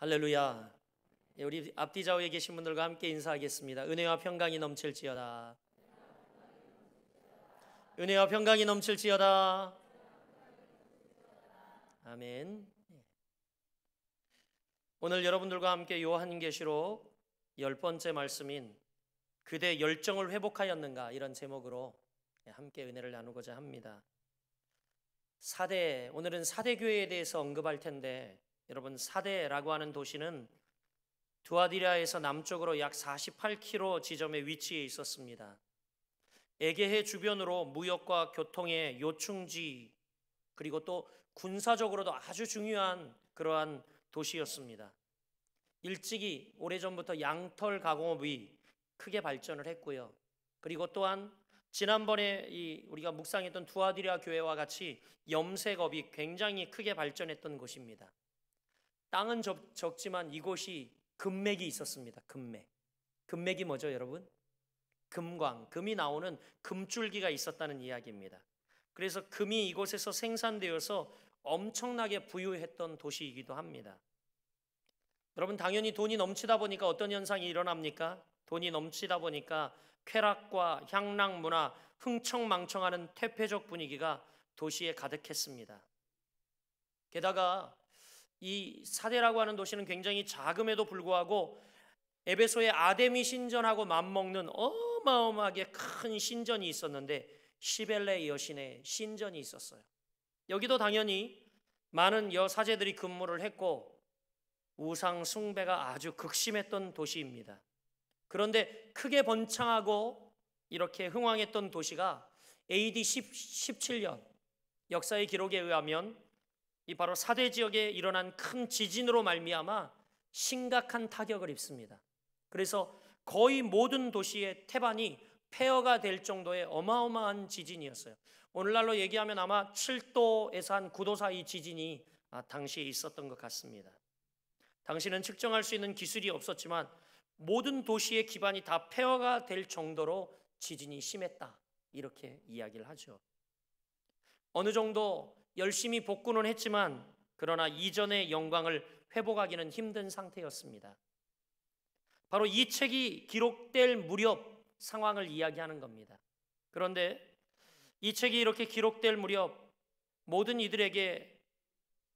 할렐루야. 우리 앞뒤 좌우에 계신 분들과 함께 인사하겠습니다. 은혜와 평강이 넘칠지어다. 은혜와 평강이 넘칠지어다. 아멘. 오늘 여러분들과 함께 요한계시록 10번째 말씀인 그대 열정을 회복하였는가, 이런 제목으로 함께 은혜를 나누고자 합니다. 오늘은 사대교회에 대해서 언급할 텐데, 여러분, 사대라고 하는 도시는 두아디라에서 남쪽으로 약 48km 지점에 위치해 있었습니다. 에게해 주변으로 무역과 교통의 요충지, 그리고 또 군사적으로도 아주 중요한 그러한 도시였습니다. 일찍이 오래전부터 양털 가공업이 크게 발전을 했고요. 그리고 또한 지난번에 우리가 묵상했던 두아디라 교회와 같이 염색업이 굉장히 크게 발전했던 곳입니다. 땅은 적지만 이곳이 금맥이 있었습니다. 금맥이 뭐죠, 여러분? 금이 나오는 금줄기가 있었다는 이야기입니다. 그래서 금이 이곳에서 생산되어서 엄청나게 부유했던 도시이기도 합니다. 여러분, 당연히 돈이 넘치다 보니까 어떤 현상이 일어납니까? 돈이 넘치다 보니까 쾌락과 향락 문화, 흥청망청하는 퇴폐적 분위기가 도시에 가득했습니다. 게다가 이 사대라고 하는 도시는 굉장히 작음에도 불구하고 에베소의 아데미 신전하고 맞먹는 어마어마하게 큰 신전이 있었는데, 시벨레 여신의 신전이 있었어요. 여기도 당연히 많은 여사제들이 근무를 했고 우상 숭배가 아주 극심했던 도시입니다. 그런데 크게 번창하고 이렇게 흥왕했던 도시가 AD 17년 역사의 기록에 의하면 이 바로 사대 지역에 일어난 큰 지진으로 말미암아 심각한 타격을 입습니다. 그래서 거의 모든 도시의 태반이 폐허가 될 정도의 어마어마한 지진이었어요. 오늘날로 얘기하면 아마 7도에서 한 9도 사이 지진이 당시에 있었던 것 같습니다. 당시는 측정할 수 있는 기술이 없었지만 모든 도시의 기반이 다 폐허가 될 정도로 지진이 심했다, 이렇게 이야기를 하죠. 어느 정도 열심히 복구는 했지만 그러나 이전의 영광을 회복하기는 힘든 상태였습니다. 바로 이 책이 기록될 무렵 상황을 이야기하는 겁니다. 그런데 이 책이 이렇게 기록될 무렵 모든 이들에게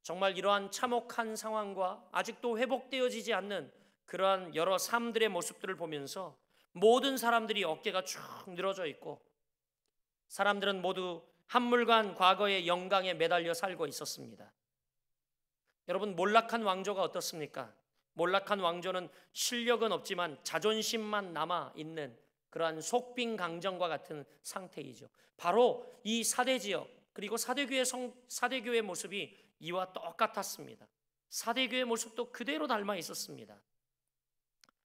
정말 이러한 참혹한 상황과 아직도 회복되어지지 않는 그러한 여러 삶들의 모습들을 보면서 모든 사람들이 어깨가 쭉 늘어져 있고, 사람들은 모두 한물간 과거의 영광에 매달려 살고 있었습니다. 여러분, 몰락한 왕조가 어떻습니까? 몰락한 왕조는 실력은 없지만 자존심만 남아있는 그러한 속빈강정과 같은 상태이죠. 바로 이 사대 지역, 그리고 사대교회 모습이 이와 똑같았습니다. 사대교회 모습도 그대로 닮아 있었습니다.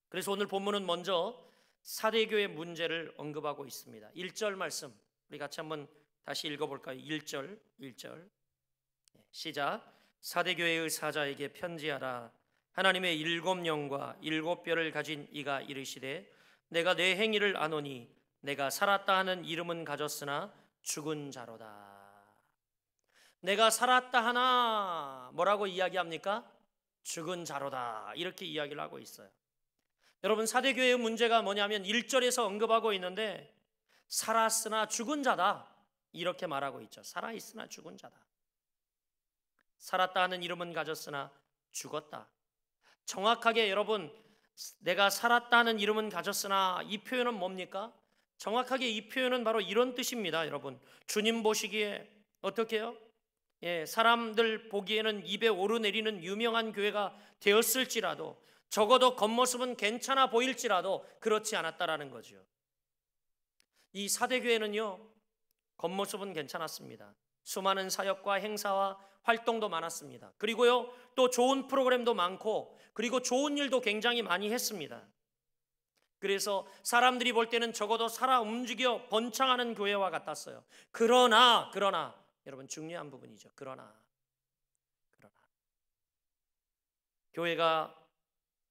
그래서 오늘 본문은 먼저 사대교회 문제를 언급하고 있습니다. 1절 말씀 우리 같이 한번 다시 읽어볼까요? 1절 시작. 사대교회의 사자에게 편지하라. 하나님의 7영과 7뼈를 가진 이가 이르시되, 내가 내 행위를 아노니 내가 살았다 하는 이름은 가졌으나 죽은 자로다. 내가 살았다 하나 뭐라고 이야기합니까? 죽은 자로다, 이렇게 이야기를 하고 있어요. 여러분, 사대교회의 문제가 뭐냐면 1절에서 언급하고 있는데 살았으나 죽은 자다, 이렇게 말하고 있죠. 살아있으나 죽은 자다. 살았다 하는 이름은 가졌으나 죽었다. 정확하게 여러분, 내가 살았다 하는 이름은 가졌으나, 이 표현은 뭡니까? 정확하게 이 표현은 바로 이런 뜻입니다. 여러분, 주님 보시기에 어떻게 해요? 사람들 보기에는 입에 오르내리는 유명한 교회가 되었을지라도, 적어도 겉모습은 괜찮아 보일지라도 그렇지 않았다라는 거죠. 이 사대교회는요, 겉모습은 괜찮았습니다. 수많은 사역과 행사와 활동도 많았습니다. 그리고요, 또 좋은 프로그램도 많고, 그리고 좋은 일도 굉장히 많이 했습니다. 그래서 사람들이 볼 때는 적어도 살아 움직여 번창하는 교회와 같았어요. 그러나 여러분, 중요한 부분이죠. 그러나 교회가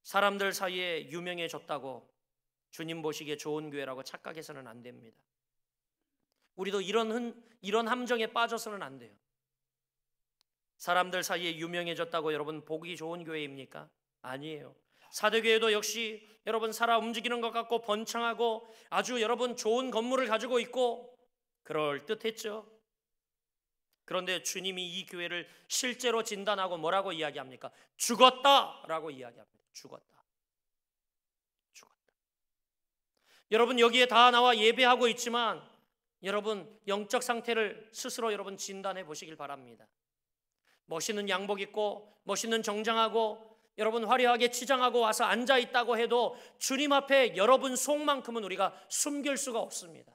사람들 사이에 유명해졌다고 주님 보시기에 좋은 교회라고 착각해서는 안 됩니다. 우리도 이런 함정에 빠져서는 안 돼요. 사람들 사이에 유명해졌다고 여러분 보기 좋은 교회입니까? 아니에요. 사대교회도 역시 여러분 살아 움직이는 것 같고 번창하고 아주 여러분 좋은 건물을 가지고 있고 그럴듯했죠. 그런데 주님이 이 교회를 실제로 진단하고 뭐라고 이야기합니까? 죽었다라고 이야기합니다. 죽었다. 죽었다. 여러분 여기에 다 나와 예배하고 있지만 여러분 영적 상태를 스스로 여러분 진단해 보시길 바랍니다. 멋있는 양복 입고 멋있는 정장하고 여러분 화려하게 치장하고 와서 앉아 있다고 해도 주님 앞에 여러분 속만큼은 우리가 숨길 수가 없습니다.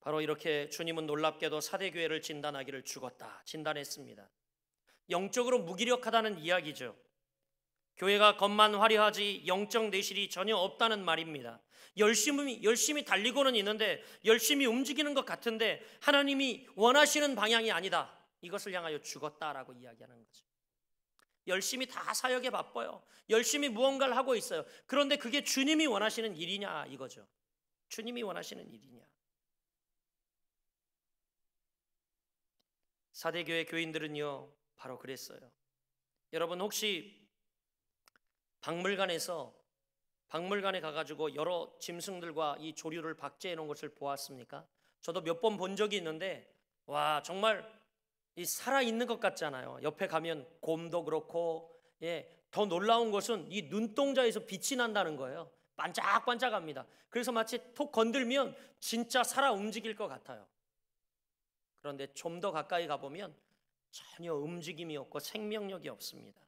바로 이렇게 주님은 놀랍게도 사대교회를 진단하기를 죽었다 진단했습니다. 영적으로 무기력하다는 이야기죠. 교회가 겉만 화려하지 영적 내실이 전혀 없다는 말입니다. 열심히 달리고는 있는데 열심히 움직이는 것 같은데 하나님이 원하시는 방향이 아니다. 이것을 향하여 죽었다라고 이야기하는 거죠. 열심히 다 사역에 바빠요. 열심히 무언가를 하고 있어요. 그런데 그게 주님이 원하시는 일이냐 이거죠. 주님이 원하시는 일이냐. 사대교회 교인들은요 바로 그랬어요. 여러분 혹시 박물관에 가가지고 여러 짐승들과 이 조류를 박제해 놓은 것을 보았습니까? 저도 몇 번 본 적이 있는데 와 정말 이 살아있는 것 같잖아요. 옆에 가면 곰도 그렇고 더 놀라운 것은 이 눈동자에서 빛이 난다는 거예요. 반짝반짝합니다. 그래서 마치 톡 건들면 진짜 살아 움직일 것 같아요. 그런데 좀 더 가까이 가보면 전혀 움직임이 없고 생명력이 없습니다.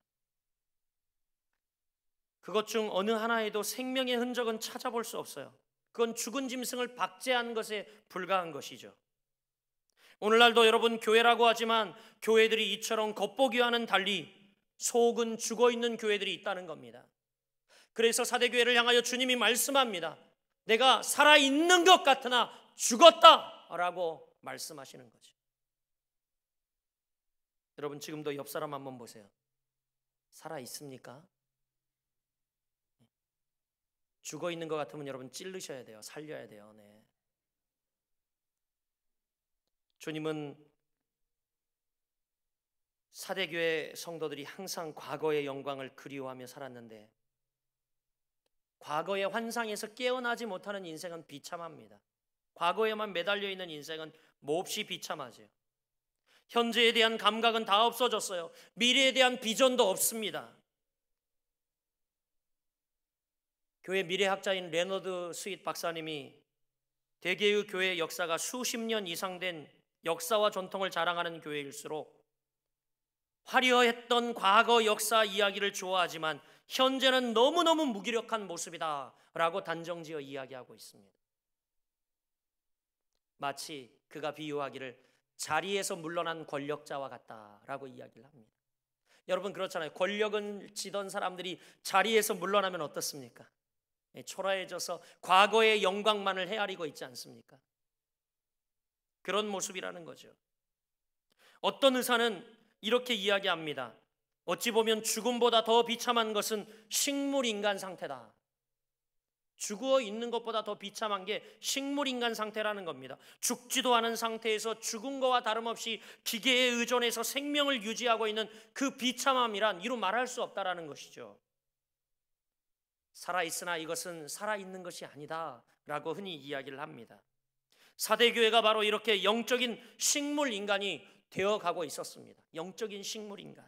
그것 중 어느 하나에도 생명의 흔적은 찾아볼 수 없어요. 그건 죽은 짐승을 박제한 것에 불과한 것이죠. 오늘날도 여러분 교회라고 하지만 교회들이 이처럼 겉보기와는 달리 속은 죽어있는 교회들이 있다는 겁니다. 그래서 사대교회를 향하여 주님이 말씀합니다. 내가 살아있는 것 같으나 죽었다라고 말씀하시는 거죠. 여러분 지금도 옆 사람 한번 보세요. 살아있습니까? 죽어있는 것 같으면 여러분 찔르셔야 돼요. 살려야 돼요. 네. 주님은 사대교회 성도들이 항상 과거의 영광을 그리워하며 살았는데 과거의 환상에서 깨어나지 못하는 인생은 비참합니다. 과거에만 매달려 있는 인생은 몹시 비참하죠. 현재에 대한 감각은 다 없어졌어요. 미래에 대한 비전도 없습니다. 교회 미래학자인 레너드 스윗 박사님이 대개의 교회 역사가 수십 년 이상 된 역사와 전통을 자랑하는 교회일수록 화려했던 과거 역사 이야기를 좋아하지만 현재는 너무너무 무기력한 모습이다 라고 단정지어 이야기하고 있습니다. 마치 그가 비유하기를 자리에서 물러난 권력자와 같다라고 이야기를 합니다. 여러분 그렇잖아요. 권력은 지던 사람들이 자리에서 물러나면 어떻습니까? 초라해져서 과거의 영광만을 헤아리고 있지 않습니까? 그런 모습이라는 거죠. 어떤 의사는 이렇게 이야기합니다. 어찌 보면 죽음보다 더 비참한 것은 식물인간 상태다. 죽어 있는 것보다 더 비참한 게 식물인간 상태라는 겁니다. 죽지도 않은 상태에서 죽은 거와 다름없이 기계에 의존해서 생명을 유지하고 있는 그 비참함이란 이루 말할 수 없다라는 것이죠. 살아있으나 이것은 살아있는 것이 아니다 라고 흔히 이야기를 합니다. 사대교회가 바로 이렇게 영적인 식물인간이 되어가고 있었습니다. 영적인 식물인간.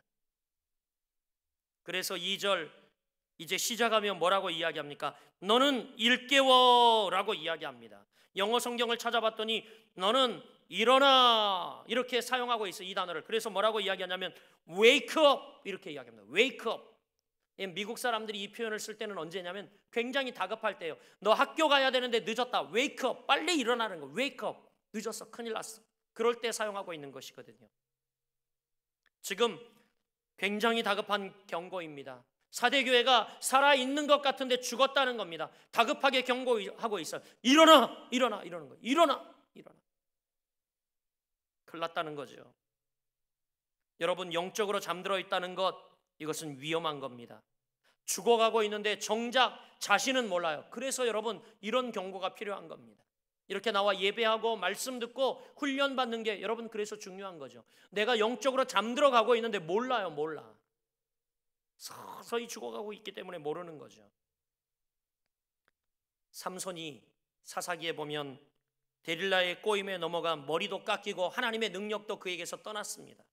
그래서 2절 이제 시작하면 뭐라고 이야기합니까? 너는 일깨워 라고 이야기합니다. 영어 성경을 찾아봤더니 너는 일어나 이렇게 사용하고 있어요. 이 단어를. 그래서 뭐라고 이야기하냐면 wake up 이렇게 이야기합니다. wake up. 미국 사람들이 이 표현을 쓸 때는 언제냐면 굉장히 다급할 때예요. 너 학교 가야 되는데 늦었다. wake up. 빨리 일어나는 거. wake up. 늦었어. 큰일 났어. 그럴 때 사용하고 있는 것이거든요. 지금 굉장히 다급한 경고입니다. 사대교회가 살아있는 것 같은데 죽었다는 겁니다. 다급하게 경고하고 있어요. 일어나! 일어나! 이러는 거예요. 일어나! 일어나! 큰일 났다는 거죠. 여러분 영적으로 잠들어 있다는 것 이것은 위험한 겁니다. 죽어가고 있는데 정작 자신은 몰라요. 그래서 여러분 이런 경고가 필요한 겁니다. 이렇게 나와 예배하고 말씀 듣고 훈련받는 게 여러분 그래서 중요한 거죠. 내가 영적으로 잠들어가고 있는데 몰라요. 몰라. 서서히 죽어가고 있기 때문에 모르는 거죠. 삼손이 사사기에 보면 데릴라의 꼬임에 넘어가 머리도 깎이고 하나님의 능력도 그에게서 떠났습니다.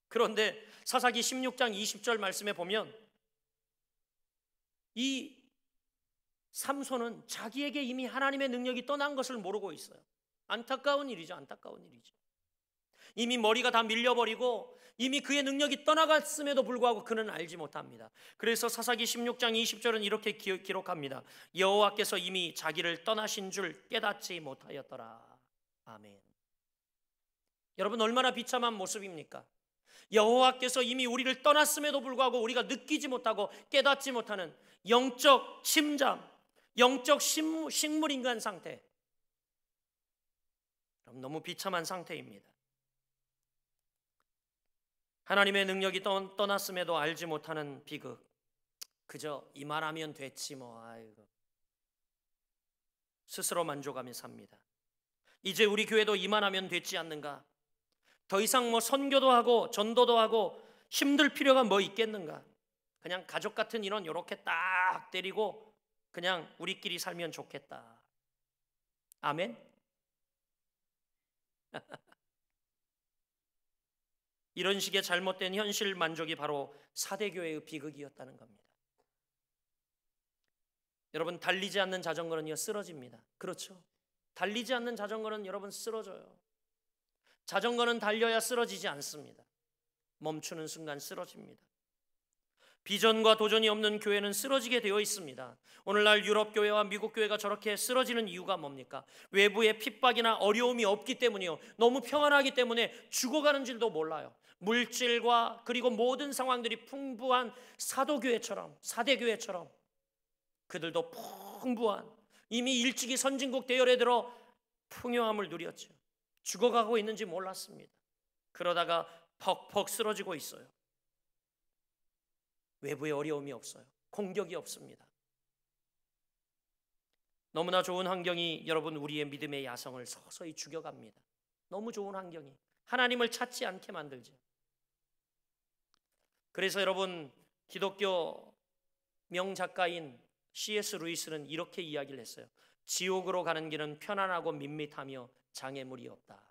그런데 사사기 16장 20절 말씀에 보면 이 삼손은 자기에게 이미 하나님의 능력이 떠난 것을 모르고 있어요. 안타까운 일이죠. 안타까운 일이죠. 이미 머리가 다 밀려버리고 이미 그의 능력이 떠나갔음에도 불구하고 그는 알지 못합니다. 그래서 사사기 16장 20절은 이렇게 기록합니다. 여호와께서 이미 자기를 떠나신 줄 깨닫지 못하였더라. 아멘. 여러분 얼마나 비참한 모습입니까? 여호와께서 이미 우리를 떠났음에도 불구하고 우리가 느끼지 못하고 깨닫지 못하는 영적 침잠, 영적 식물인간 상태. 너무 비참한 상태입니다. 하나님의 능력이 떠났음에도 알지 못하는 비극. 그저 이만하면 됐지 뭐. 아이고. 스스로 만족하며 삽니다. 이제 우리 교회도 이만하면 됐지 않는가? 더 이상 뭐 선교도 하고 전도도 하고 힘들 필요가 뭐 있겠는가? 그냥 가족 같은 인원 요렇게 딱 때리고 그냥 우리끼리 살면 좋겠다. 아멘? 이런 식의 잘못된 현실 만족이 바로 사대교회의 비극이었다는 겁니다. 여러분 달리지 않는 자전거는요 쓰러집니다. 그렇죠? 달리지 않는 자전거는 여러분 쓰러져요. 자전거는 달려야 쓰러지지 않습니다. 멈추는 순간 쓰러집니다. 비전과 도전이 없는 교회는 쓰러지게 되어 있습니다. 오늘날 유럽 교회와 미국 교회가 저렇게 쓰러지는 이유가 뭡니까? 외부의 핍박이나 어려움이 없기 때문이요. 너무 평안하기 때문에 죽어가는 줄도 몰라요. 물질과 그리고 모든 상황들이 풍부한 사도교회처럼, 사대교회처럼 그들도 풍부한 이미 일찍이 선진국 대열에 들어 풍요함을 누렸죠. 죽어가고 있는지 몰랐습니다. 그러다가 퍽퍽 쓰러지고 있어요. 외부에 어려움이 없어요. 공격이 없습니다. 너무나 좋은 환경이 여러분 우리의 믿음의 야성을 서서히 죽여갑니다. 너무 좋은 환경이 하나님을 찾지 않게 만들죠. 그래서 여러분 기독교 명작가인 C.S. 루이스는 이렇게 이야기를 했어요. 지옥으로 가는 길은 편안하고 밋밋하며 장애물이 없다.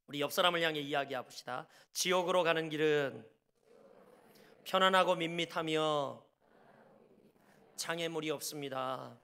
우리 옆 사람을 향해 이야기해봅시다. 지옥으로 가는 길은 편안하고 밋밋하며 장애물이 없습니다.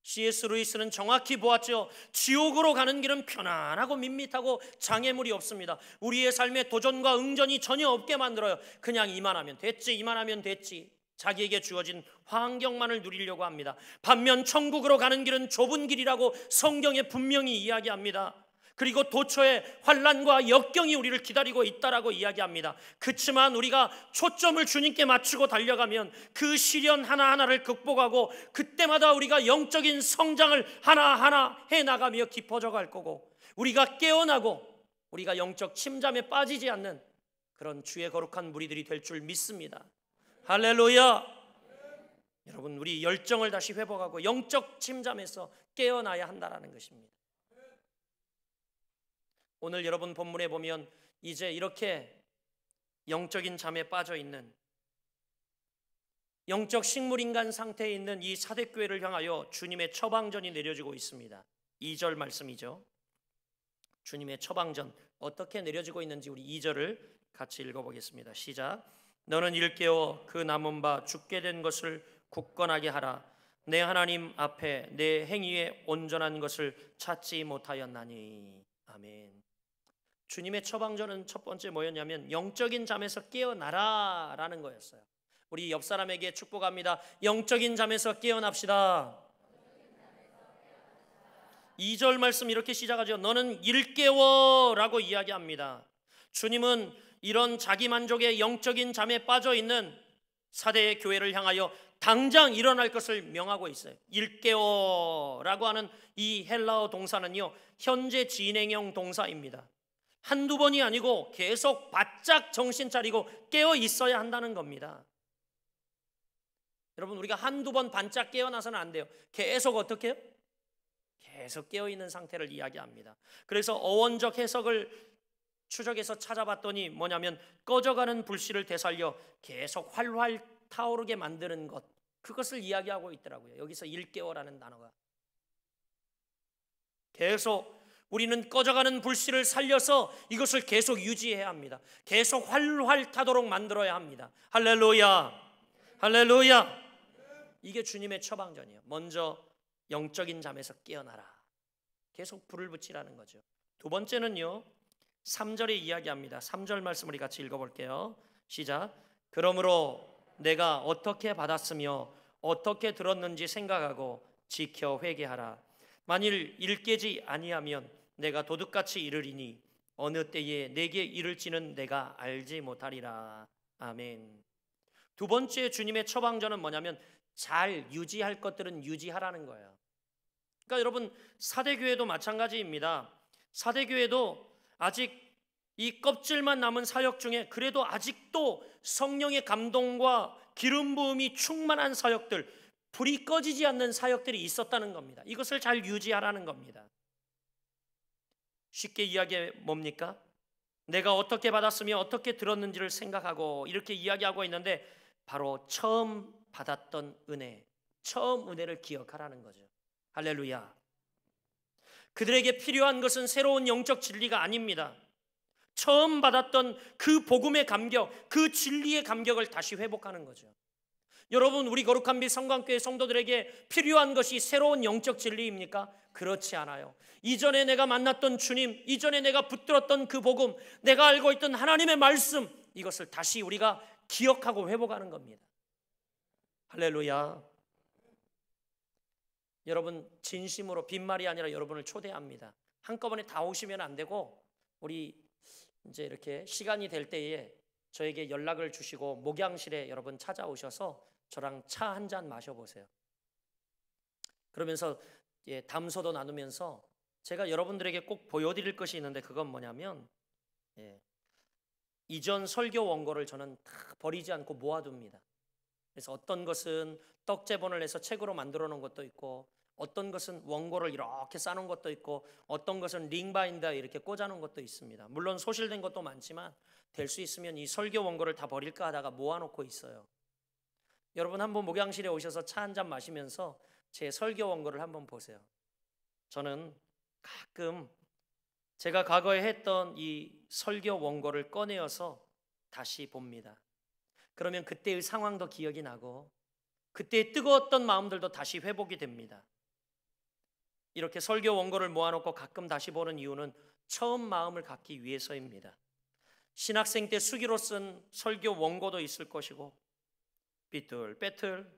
C.S. 루이스는 정확히 보았죠. 지옥으로 가는 길은 편안하고 밋밋하고 장애물이 없습니다. 우리의 삶에 도전과 응전이 전혀 없게 만들어요. 그냥 이만하면 됐지, 이만하면 됐지. 자기에게 주어진 환경만을 누리려고 합니다. 반면 천국으로 가는 길은 좁은 길이라고 성경에 분명히 이야기합니다. 그리고 도처에 환난과 역경이 우리를 기다리고 있다라고 이야기합니다. 그렇지만 우리가 초점을 주님께 맞추고 달려가면 그 시련 하나하나를 극복하고 그때마다 우리가 영적인 성장을 하나하나 해나가며 깊어져 갈 거고 우리가 깨어나고 우리가 영적 침잠에 빠지지 않는 그런 주의 거룩한 무리들이 될 줄 믿습니다. 할렐루야. 여러분 우리 열정을 다시 회복하고 영적 침잠에서 깨어나야 한다는 것입니다. 오늘 여러분 본문에 보면 이제 이렇게 영적인 잠에 빠져 있는 영적 식물인간 상태에 있는 이 사대교회를 향하여 주님의 처방전이 내려지고 있습니다. 2절 말씀이죠. 주님의 처방전 어떻게 내려지고 있는지 우리 2절을 같이 읽어보겠습니다. 시작. 너는 일깨워 그 남은 바 죽게 된 것을 굳건하게 하라. 내 하나님 앞에 내 행위에 온전한 것을 찾지 못하였나니. 아멘. 주님의 처방전은 첫 번째 뭐였냐면 영적인 잠에서 깨어나라 라는 거였어요. 우리 옆 사람에게 축복합니다. 영적인 잠에서 깨어납시다. 2절 말씀 이렇게 시작하죠. 너는 일깨워 라고 이야기합니다. 주님은 이런 자기만족의 영적인 잠에 빠져 있는 사대의 교회를 향하여 당장 일어날 것을 명하고 있어요. 일깨워 라고 하는 이 헬라어 동사는요 현재 진행형 동사입니다. 한두 번이 아니고 계속 바짝 정신 차리고 깨어 있어야 한다는 겁니다. 여러분, 우리가 한두 번 반짝 깨어나서는 안 돼요. 계속 어떻게 해요? 계속 깨어있는 상태를 이야기합니다. 그래서 어원적 해석을 추적해서 찾아봤더니 뭐냐면 꺼져가는 불씨를 되살려 계속 활활 타오르게 만드는 것, 그것을 이야기하고 있더라고요. 여기서 일깨워라는 단어가. 계속 우리는 꺼져가는 불씨를 살려서 이것을 계속 유지해야 합니다. 계속 활활 타도록 만들어야 합니다. 할렐루야, 할렐루야. 이게 주님의 처방전이에요. 먼저 영적인 잠에서 깨어나라. 계속 불을 붙이라는 거죠. 두 번째는요, 3절에 이야기합니다. 3절 말씀 우리 같이 읽어볼게요. 시작. 그러므로 내가 어떻게 받았으며 어떻게 들었는지 생각하고 지켜 회개하라. 만일 일깨지 아니하면 내가 도둑같이 이르리니 어느 때에 내게 이를지는 내가 알지 못하리라. 아멘. 두 번째 주님의 처방전은 뭐냐면 잘 유지할 것들은 유지하라는 거예요. 그러니까 여러분, 사대교회도 마찬가지입니다. 사대교회도 아직 이 껍질만 남은 사역 중에 그래도 아직도 성령의 감동과 기름 부음이 충만한 사역들, 불이 꺼지지 않는 사역들이 있었다는 겁니다. 이것을 잘 유지하라는 겁니다. 쉽게 이야기해 뭡니까? 내가 어떻게 받았으며 어떻게 들었는지를 생각하고 이렇게 이야기하고 있는데 바로 처음 받았던 은혜, 처음 은혜를 기억하라는 거죠. 할렐루야. 그들에게 필요한 것은 새로운 영적 진리가 아닙니다. 처음 받았던 그 복음의 감격, 그 진리의 감격을 다시 회복하는 거죠. 여러분, 우리 거룩한 빛 성광교회 성도들에게 필요한 것이 새로운 영적 진리입니까? 그렇지 않아요. 이전에 내가 만났던 주님, 이전에 내가 붙들었던 그 복음, 내가 알고 있던 하나님의 말씀, 이것을 다시 우리가 기억하고 회복하는 겁니다. 할렐루야. 여러분, 진심으로 빈말이 아니라 여러분을 초대합니다. 한꺼번에 다 오시면 안 되고 우리 이제 이렇게 시간이 될 때에 저에게 연락을 주시고 목양실에 여러분 찾아오셔서 저랑 차 한 잔 마셔보세요. 그러면서 담소도 나누면서 제가 여러분들에게 꼭 보여드릴 것이 있는데 그건 뭐냐면 이전 설교 원고를 저는 다 버리지 않고 모아둡니다. 그래서 어떤 것은 떡제본을 해서 책으로 만들어 놓은 것도 있고, 어떤 것은 원고를 이렇게 싸놓은 것도 있고, 어떤 것은 링바인더에 이렇게 꽂아놓은 것도 있습니다. 물론 소실된 것도 많지만 될 수 있으면 이 설교 원고를 다 버릴까 하다가 모아놓고 있어요. 여러분, 한번 목양실에 오셔서 차 한 잔 마시면서 제 설교 원고를 한번 보세요. 저는 가끔 제가 과거에 했던 이 설교 원고를 꺼내어서 다시 봅니다. 그러면 그때의 상황도 기억이 나고 그때의 뜨거웠던 마음들도 다시 회복이 됩니다. 이렇게 설교 원고를 모아놓고 가끔 다시 보는 이유는 처음 마음을 갖기 위해서입니다. 신학생 때 수기로 쓴 설교 원고도 있을 것이고 삐뚤빼뚤,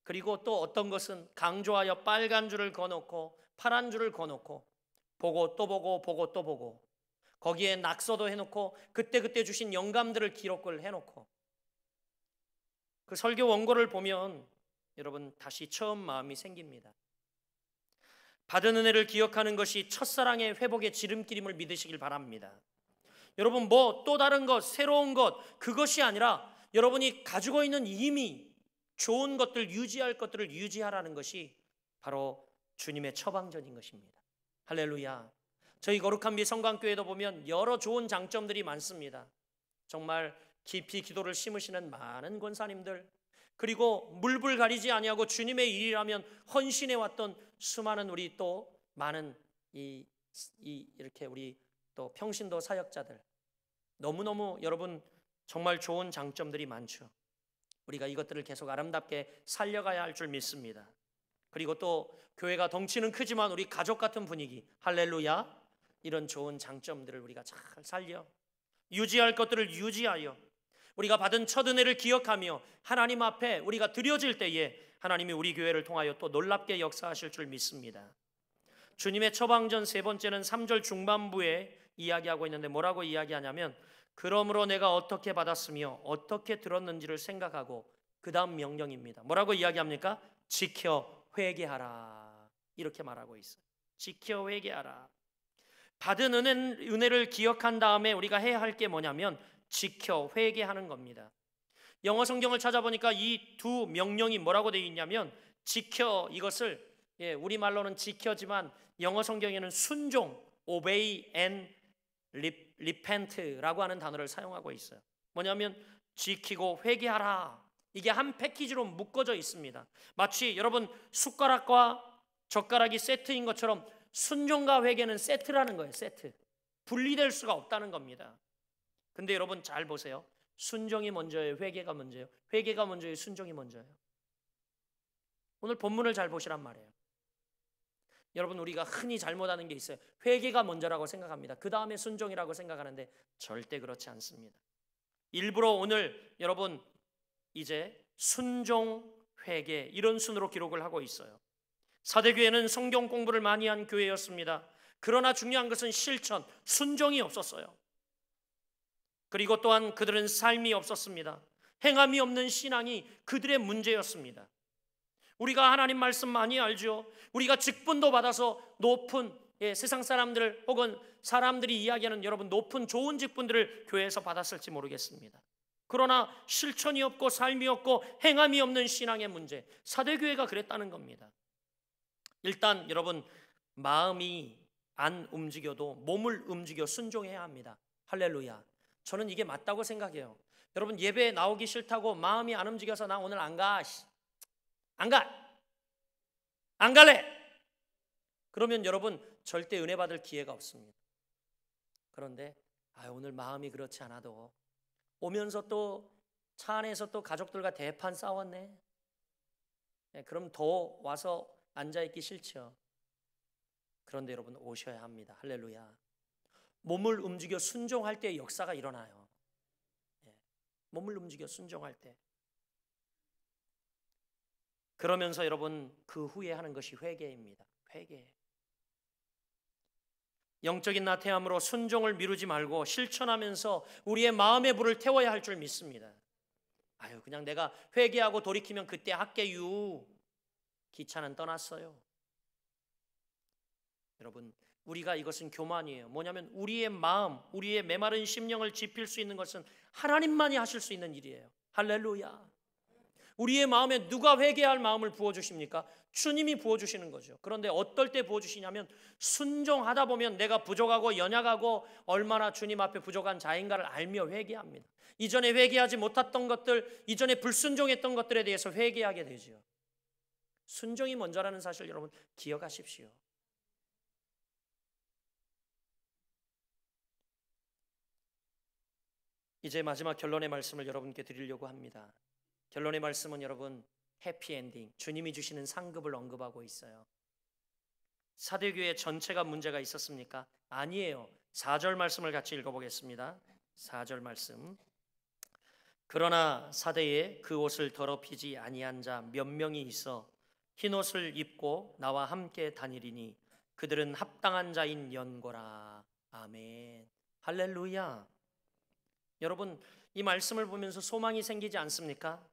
그리고 또 어떤 것은 강조하여 빨간 줄을 거놓고 파란 줄을 거놓고 보고 또 보고 보고 또 보고 거기에 낙서도 해놓고 그때그때 주신 영감들을 기록을 해놓고 그 설교 원고를 보면 여러분 다시 처음 마음이 생깁니다. 받은 은혜를 기억하는 것이 첫사랑의 회복의 지름길임을 믿으시길 바랍니다. 여러분, 뭐 또 다른 것, 새로운 것, 그것이 아니라 여러분이 가지고 있는 이미 좋은 것들, 유지할 것들을 유지하라는 것이 바로 주님의 처방전인 것입니다. 할렐루야. 저희 거룩한 빛 성광교회도 보면 여러 좋은 장점들이 많습니다. 정말 깊이 기도를 심으시는 많은 권사님들, 그리고 물불 가리지 아니하고 주님의 일이라면 헌신해 왔던 수많은 우리 또 많은 이렇게 우리 또 평신도 사역자들, 너무너무 여러분 정말 좋은 장점들이 많죠. 우리가 이것들을 계속 아름답게 살려가야 할 줄 믿습니다. 그리고 또 교회가 덩치는 크지만 우리 가족 같은 분위기, 할렐루야, 이런 좋은 장점들을 우리가 잘 살려 유지할 것들을 유지하여 우리가 받은 첫 은혜를 기억하며 하나님 앞에 우리가 드려질 때에 하나님이 우리 교회를 통하여 또 놀랍게 역사하실 줄 믿습니다. 주님의 처방전 세 번째는 3절 중반부에 이야기하고 있는데 뭐라고 이야기하냐면 그러므로 내가 어떻게 받았으며 어떻게 들었는지를 생각하고 그 다음 명령입니다. 뭐라고 이야기합니까? 지켜 회개하라, 이렇게 말하고 있어요. 지켜 회개하라. 받은 은혜를 기억한 다음에 우리가 해야 할 게 뭐냐면 지켜 회개하는 겁니다. 영어 성경을 찾아보니까 이 두 명령이 뭐라고 되어 있냐면 지켜, 이것을 우리말로는 지켜지만 영어 성경에는 순종, obey and repent라고 하는 단어를 사용하고 있어요. 뭐냐면 지키고 회개하라. 이게 한 패키지로 묶어져 있습니다. 마치 여러분 숟가락과 젓가락이 세트인 것처럼 순종과 회개는 세트라는 거예요. 세트. 분리될 수가 없다는 겁니다. 근데 여러분 잘 보세요. 순종이 먼저예요? 회개가 먼저예요? 회개가 먼저예요? 순종이 먼저예요? 오늘 본문을 잘 보시란 말이에요. 여러분 우리가 흔히 잘못하는 게 있어요. 회개가 먼저라고 생각합니다. 그 다음에 순종이라고 생각하는데 절대 그렇지 않습니다. 일부러 오늘 여러분 이제 순종, 회개 이런 순으로 기록을 하고 있어요. 사대교회는 성경 공부를 많이 한 교회였습니다. 그러나 중요한 것은 실천, 순종이 없었어요. 그리고 또한 그들은 삶이 없었습니다. 행함이 없는 신앙이 그들의 문제였습니다. 우리가 하나님 말씀 많이 알죠. 우리가 직분도 받아서 높은 세상 사람들 혹은 사람들이 이야기하는 여러분 높은 좋은 직분들을 교회에서 받았을지 모르겠습니다. 그러나 실천이 없고 삶이 없고 행함이 없는 신앙의 문제, 사대교회가 그랬다는 겁니다. 일단 여러분 마음이 안 움직여도 몸을 움직여 순종해야 합니다. 할렐루야. 저는 이게 맞다고 생각해요. 여러분 예배에 나오기 싫다고 마음이 안 움직여서 나 오늘 안 갈래. 그러면 여러분 절대 은혜 받을 기회가 없습니다. 그런데 오늘 마음이 그렇지 않아도 오면서 또 차 안에서 또 가족들과 대판 싸웠네. 그럼 더 와서 앉아있기 싫죠. 그런데 여러분 오셔야 합니다. 할렐루야. 몸을 움직여 순종할 때 역사가 일어나요. 몸을 움직여 순종할 때. 그러면서 여러분 그 후에 하는 것이 회개입니다. 회개. 영적인 나태함으로 순종을 미루지 말고 실천하면서 우리의 마음의 불을 태워야 할 줄 믿습니다. 그냥 내가 회개하고 돌이키면 그때 할게요. 기차는 떠났어요. 여러분 우리가 이것은 교만이에요. 뭐냐면 우리의 마음, 우리의 메마른 심령을 지필 수 있는 것은 하나님만이 하실 수 있는 일이에요. 할렐루야. 우리의 마음에 누가 회개할 마음을 부어주십니까? 주님이 부어주시는 거죠. 그런데 어떨 때 부어주시냐면 순종하다 보면 내가 부족하고 연약하고 얼마나 주님 앞에 부족한 자인가를 알며 회개합니다. 이전에 회개하지 못했던 것들, 이전에 불순종했던 것들에 대해서 회개하게 되죠. 순종이 먼저라는 사실 여러분 기억하십시오. 이제 마지막 결론의 말씀을 여러분께 드리려고 합니다. 결론의 말씀은 여러분 해피엔딩, 주님이 주시는 상급을 언급하고 있어요. 사대교회 전체가 문제가 있었습니까? 아니에요. 4절 말씀을 같이 읽어보겠습니다. 4절 말씀. 그러나 사대에 그 옷을 더럽히지 아니한 자 몇 명이 있어 흰옷을 입고 나와 함께 다니리니 그들은 합당한 자인 연고라. 아멘. 할렐루야. 여러분 이 말씀을 보면서 소망이 생기지 않습니까?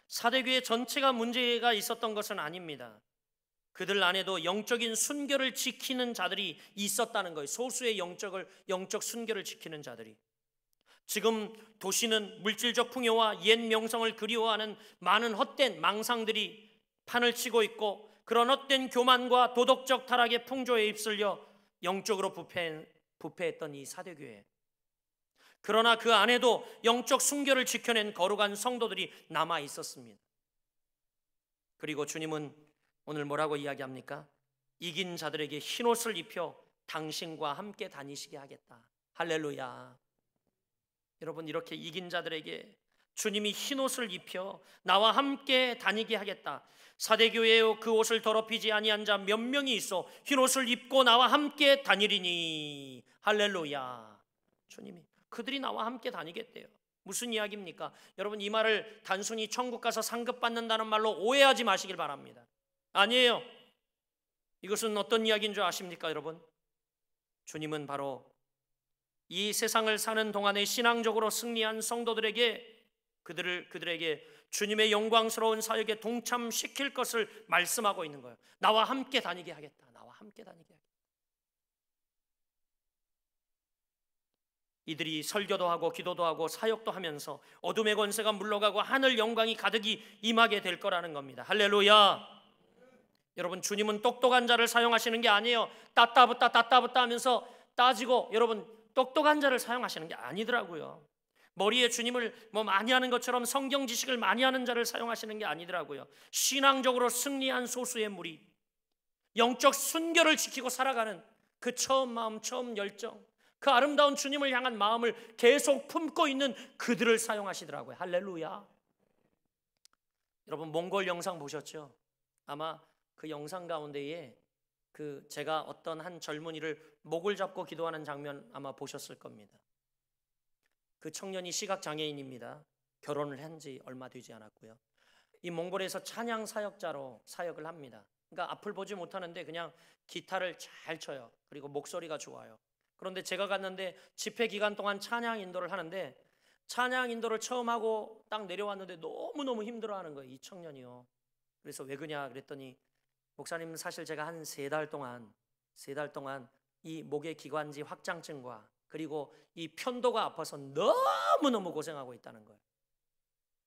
사대교회 전체가 문제가 있었던 것은 아닙니다. 그들 안에도 영적인 순결을 지키는 자들이 있었다는 거예요. 소수의 영적 순결을 지키는 자들이. 지금 도시는 물질적 풍요와 옛 명성을 그리워하는 많은 헛된 망상들이 판을 치고 있고 그런 헛된 교만과 도덕적 타락의 풍조에 휩쓸려 영적으로 부패했던 이 사대교회. 그러나 그 안에도 영적 순결을 지켜낸 거룩한 성도들이 남아 있었습니다. 그리고 주님은 오늘 뭐라고 이야기합니까? 이긴 자들에게 흰옷을 입혀 당신과 함께 다니시게 하겠다. 할렐루야. 여러분 이렇게 이긴 자들에게 주님이 흰옷을 입혀 나와 함께 다니게 하겠다. 사대교회여 그 옷을 더럽히지 아니한 자 몇 명이 있어 흰옷을 입고 나와 함께 다니리니. 할렐루야. 주님이 그들이 나와 함께 다니겠대요. 무슨 이야기입니까? 여러분 이 말을 단순히 천국 가서 상급 받는다는 말로 오해하지 마시길 바랍니다. 아니에요. 이것은 어떤 이야기인 줄 아십니까 여러분? 주님은 바로 이 세상을 사는 동안에 신앙적으로 승리한 성도들에게 그들에게 주님의 영광스러운 사역에 동참시킬 것을 말씀하고 있는 거예요. 나와 함께 다니게 하겠다. 나와 함께 다니게 하겠다. 이들이 설교도 하고 기도도 하고 사역도 하면서 어둠의 권세가 물러가고 하늘 영광이 가득히 임하게 될 거라는 겁니다. 할렐루야. 여러분, 주님은 똑똑한 자를 사용하시는 게 아니에요. 따따붙다 하면서 따지고, 여러분, 똑똑한 자를 사용하시는 게 아니더라고요. 머리에 주님을 많이 하는 것처럼 성경 지식을 많이 하는 자를 사용하시는 게 아니더라고요. 신앙적으로 승리한 소수의 무리, 영적 순결을 지키고 살아가는 그 처음 마음, 처음 열정, 그 아름다운 주님을 향한 마음을 계속 품고 있는 그들을 사용하시더라고요. 할렐루야. 여러분, 몽골 영상 보셨죠? 아마 그 영상 가운데에 제가 어떤 한 젊은이를 목을 잡고 기도하는 장면 아마 보셨을 겁니다. 그 청년이 시각장애인입니다. 결혼을 한 지 얼마 되지 않았고요. 이 몽골에서 찬양 사역자로 사역을 합니다. 그러니까 앞을 보지 못하는데 그냥 기타를 잘 쳐요. 그리고 목소리가 좋아요. 그런데 제가 갔는데 집회 기간 동안 찬양 인도를 하는데, 찬양 인도를 처음 하고 딱 내려왔는데 너무너무 힘들어하는 거예요, 이 청년이요. 그래서 왜 그러냐 그랬더니, 목사님, 사실 제가 한 3달 동안 이 목의 기관지 확장증과 그리고 이 편도가 아파서 너무너무 고생하고 있다는 거예요.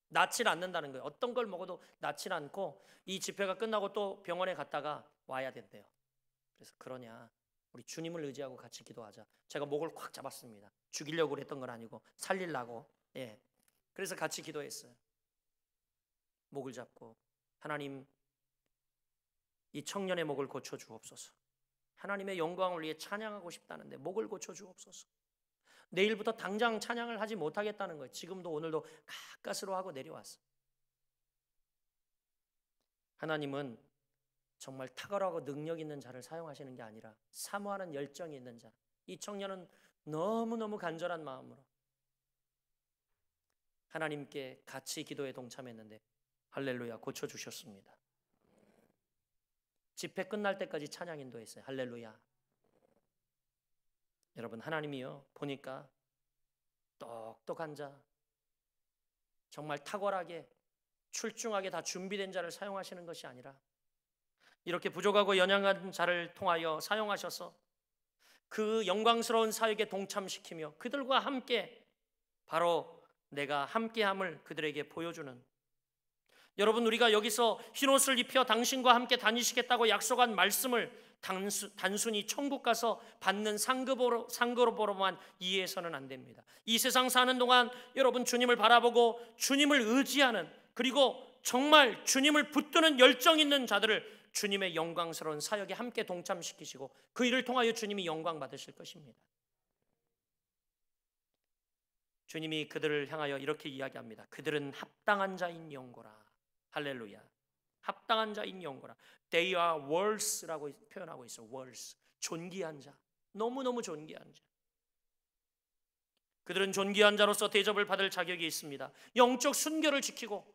낫질 않는다는 거예요. 어떤 걸 먹어도 낫질 않고 이 집회가 끝나고 또 병원에 갔다가 와야 된대요. 그래서 그러냐, 우리 주님을 의지하고 같이 기도하자. 제가 목을 콱 잡았습니다. 죽이려고 그랬던 건 아니고 살리려고. 그래서 같이 기도했어요. 목을 잡고, 하나님, 이 청년의 목을 고쳐 주옵소서. 하나님의 영광을 위해 찬양하고 싶다는데 목을 고쳐 주옵소서. 내일부터 당장 찬양을 하지 못하겠다는 거예요. 지금도 오늘도 가까스로 하고 내려왔어요. 하나님은 정말 탁월하고 능력 있는 자를 사용하시는 게 아니라 사모하는 열정이 있는 자. 이 청년은 너무너무 간절한 마음으로 하나님께 같이 기도에 동참했는데 할렐루야, 고쳐주셨습니다. 집회 끝날 때까지 찬양 인도했어요. 할렐루야. 여러분, 하나님이요, 보니까 똑똑한 자, 정말 탁월하게 출중하게 다 준비된 자를 사용하시는 것이 아니라 이렇게 부족하고 연약한 자를 통하여 사용하셔서 그 영광스러운 사역에 동참시키며 그들과 함께 바로 내가 함께함을 그들에게 보여주는, 여러분, 우리가 여기서 흰옷을 입혀 당신과 함께 다니시겠다고 약속한 말씀을 단순히 천국 가서 받는 상급으로만 이해해서는 안 됩니다. 이 세상 사는 동안 여러분, 주님을 바라보고 주님을 의지하는, 그리고 정말 주님을 붙드는 열정 있는 자들을 주님의 영광스러운 사역에 함께 동참시키시고 그 일을 통하여 주님이 영광 받으실 것입니다. 주님이 그들을 향하여 이렇게 이야기합니다. 그들은 합당한 자인 영고라. 할렐루야. 합당한 자인 영고라. They are worth라고 표현하고 있어. worth. 존귀한 자. 너무너무 존귀한 자. 그들은 존귀한 자로서 대접을 받을 자격이 있습니다. 영적 순결을 지키고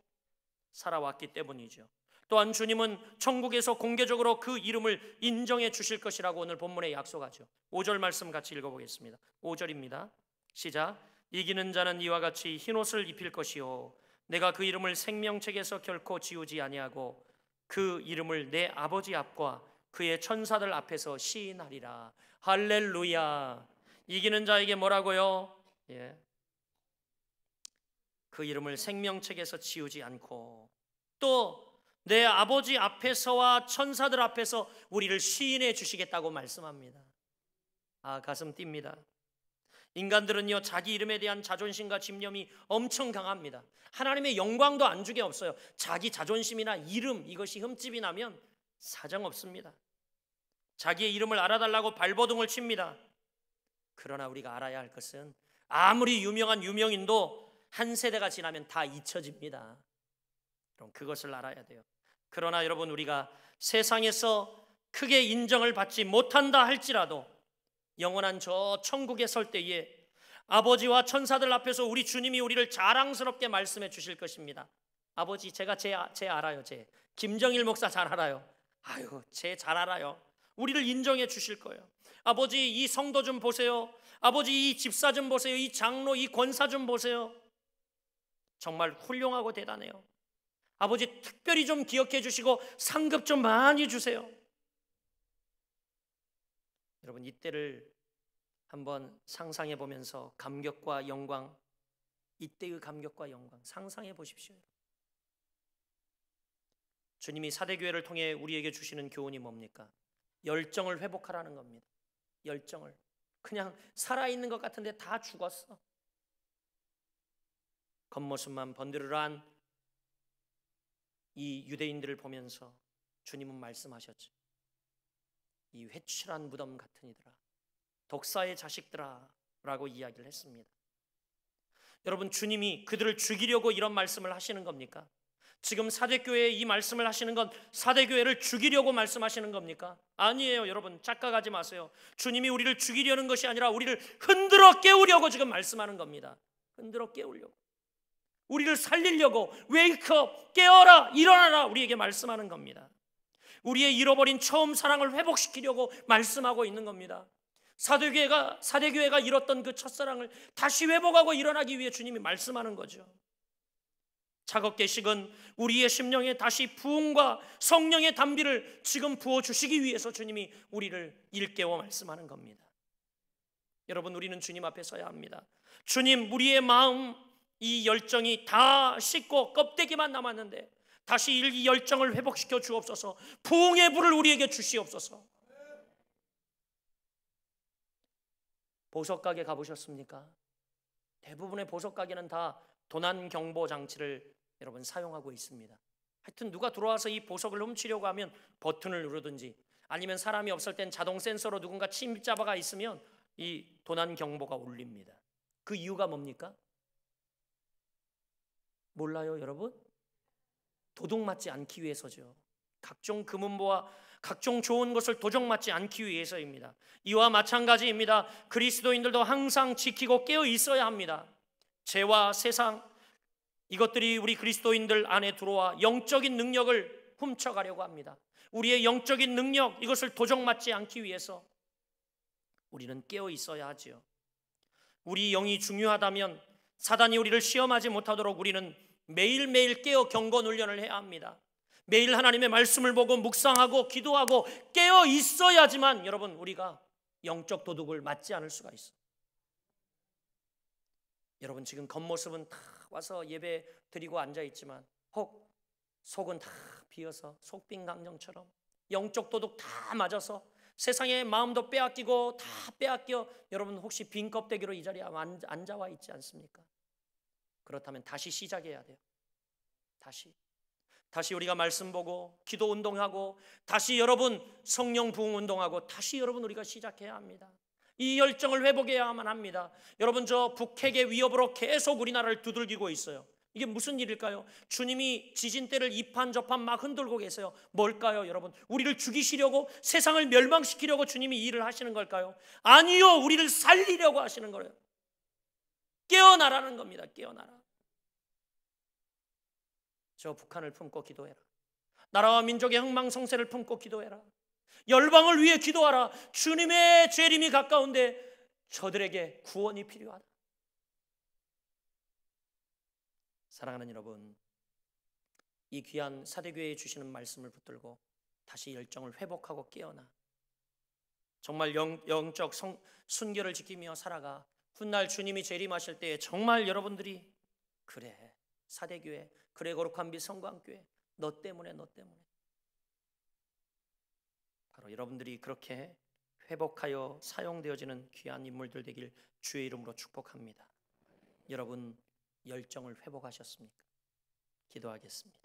살아왔기 때문이죠. 또한 주님은 천국에서 공개적으로 그 이름을 인정해 주실 것이라고 오늘 본문에 약속하죠. 5절 말씀 같이 읽어보겠습니다. 5절입니다. 시작. 이기는 자는 이와 같이 흰옷을 입힐 것이요 내가 그 이름을 생명책에서 결코 지우지 아니하고 그 이름을 내 아버지 앞과 그의 천사들 앞에서 시인하리라. 할렐루야. 이기는 자에게 뭐라고요? 그 이름을 생명책에서 지우지 않고 또 내 아버지 앞에서와 천사들 앞에서 우리를 시인해 주시겠다고 말씀합니다. 가슴 뜁니다. 인간들은요, 자기 이름에 대한 자존심과 집념이 엄청 강합니다. 하나님의 영광도 안주게 없어요. 자기 자존심이나 이름, 이것이 흠집이 나면 사정없습니다. 자기의 이름을 알아달라고 발버둥을 칩니다. 그러나 우리가 알아야 할 것은 아무리 유명한 유명인도 한 세대가 지나면 다 잊혀집니다. 그럼 그것을 알아야 돼요. 그러나 여러분, 우리가 세상에서 크게 인정을 받지 못한다 할지라도 영원한 저 천국에 설 때에 아버지와 천사들 앞에서 우리 주님이 우리를 자랑스럽게 말씀해 주실 것입니다. 아버지, 제가 제 알아요. 김정일 목사 잘 알아요. 제 잘 알아요. 우리를 인정해 주실 거예요. 아버지, 이 성도 좀 보세요. 아버지, 이 집사 좀 보세요. 이 장로, 이 권사 좀 보세요. 정말 훌륭하고 대단해요. 아버지, 특별히 좀 기억해 주시고 상급 좀 많이 주세요. 여러분, 이때를 한번 상상해 보면서 감격과 영광, 이때의 감격과 영광 상상해 보십시오. 주님이 사대교회를 통해 우리에게 주시는 교훈이 뭡니까? 열정을 회복하라는 겁니다. 열정을. 그냥 살아있는 것 같은데 다 죽었어. 겉모습만 번드르르한 이 유대인들을 보면서 주님은 말씀하셨죠. 이 회칠한 무덤 같은 이들아, 독사의 자식들아 라고 이야기를 했습니다. 여러분, 주님이 그들을 죽이려고 이런 말씀을 하시는 겁니까? 지금 사대교회에 이 말씀을 하시는 건 사대교회를 죽이려고 말씀하시는 겁니까? 아니에요. 여러분, 착각하지 마세요. 주님이 우리를 죽이려는 것이 아니라 우리를 흔들어 깨우려고 지금 말씀하는 겁니다. 흔들어 깨우려고, 우리를 살리려고, 웨이크업, 깨어라, 일어나라, 우리에게 말씀하는 겁니다. 우리의 잃어버린 처음 사랑을 회복시키려고 말씀하고 있는 겁니다. 사대교회가 잃었던 그 첫사랑을 다시 회복하고 일어나기 위해 주님이 말씀하는 거죠. 차갑게 식은 우리의 심령에 다시 부흥과 성령의 담비를 지금 부어주시기 위해서 주님이 우리를 일깨워 말씀하는 겁니다. 여러분, 우리는 주님 앞에 서야 합니다. 주님, 우리의 마음, 이 열정이 다 식고 껍데기만 남았는데 다시 이 열정을 회복시켜 주옵소서. 부흥의 불을 우리에게 주시옵소서. 보석가게 가보셨습니까? 대부분의 보석가게는 다 도난 경보 장치를 여러분 사용하고 있습니다. 하여튼 누가 들어와서 이 보석을 훔치려고 하면 버튼을 누르든지 아니면 사람이 없을 땐 자동 센서로 누군가 침입자가 있으면 이 도난 경보가 울립니다. 그 이유가 뭡니까? 몰라요, 여러분? 도둑 맞지 않기 위해서죠. 각종 금은보와 각종 좋은 것을 도적 맞지 않기 위해서입니다. 이와 마찬가지입니다. 그리스도인들도 항상 지키고 깨어 있어야 합니다. 죄와 세상, 이것들이 우리 그리스도인들 안에 들어와 영적인 능력을 훔쳐가려고 합니다. 우리의 영적인 능력, 이것을 도적 맞지 않기 위해서 우리는 깨어 있어야 하지요. 우리 영이 중요하다면 사단이 우리를 시험하지 못하도록 우리는 매일매일 깨어 경건 훈련을 해야 합니다. 매일 하나님의 말씀을 보고 묵상하고 기도하고 깨어 있어야지만 여러분, 우리가 영적 도둑을 맞지 않을 수가 있어요. 여러분, 지금 겉모습은 다 와서 예배 드리고 앉아있지만 혹 속은 다 비어서 속빈 강정처럼 영적 도둑 다 맞아서 세상의 마음도 빼앗기고 다 빼앗겨 여러분 혹시 빈 껍데기로 이 자리에 앉아와 있지 않습니까? 그렇다면 다시 시작해야 돼요. 다시 우리가 말씀 보고 기도 운동하고 다시 여러분 성령 부흥 운동하고 다시 여러분 우리가 시작해야 합니다. 이 열정을 회복해야만 합니다. 여러분, 저 북핵의 위협으로 계속 우리나라를 두들기고 있어요. 이게 무슨 일일까요? 주님이 지진대를 이판저판 막 흔들고 계세요. 뭘까요, 여러분? 우리를 죽이시려고, 세상을 멸망시키려고 주님이 일을 하시는 걸까요? 아니요, 우리를 살리려고 하시는 거예요. 깨어나라는 겁니다. 깨어나라. 저 북한을 품고 기도해라. 나라와 민족의 흥망성쇠를 품고 기도해라. 열방을 위해 기도하라. 주님의 재림이 가까운데 저들에게 구원이 필요하다. 사랑하는 여러분, 이 귀한 사대교회에 주시는 말씀을 붙들고 다시 열정을 회복하고 깨어나 정말 영적 순결을 지키며 살아가 훗날 주님이 재림하실 때에 정말 여러분들이 그래, 사대교회, 그래, 거룩한 빛 성광교회, 너 때문에 바로 여러분들이 그렇게 회복하여 사용되어지는 귀한 인물들 되길 주의 이름으로 축복합니다. 여러분, 열정을 회복하셨습니까? 기도하겠습니다.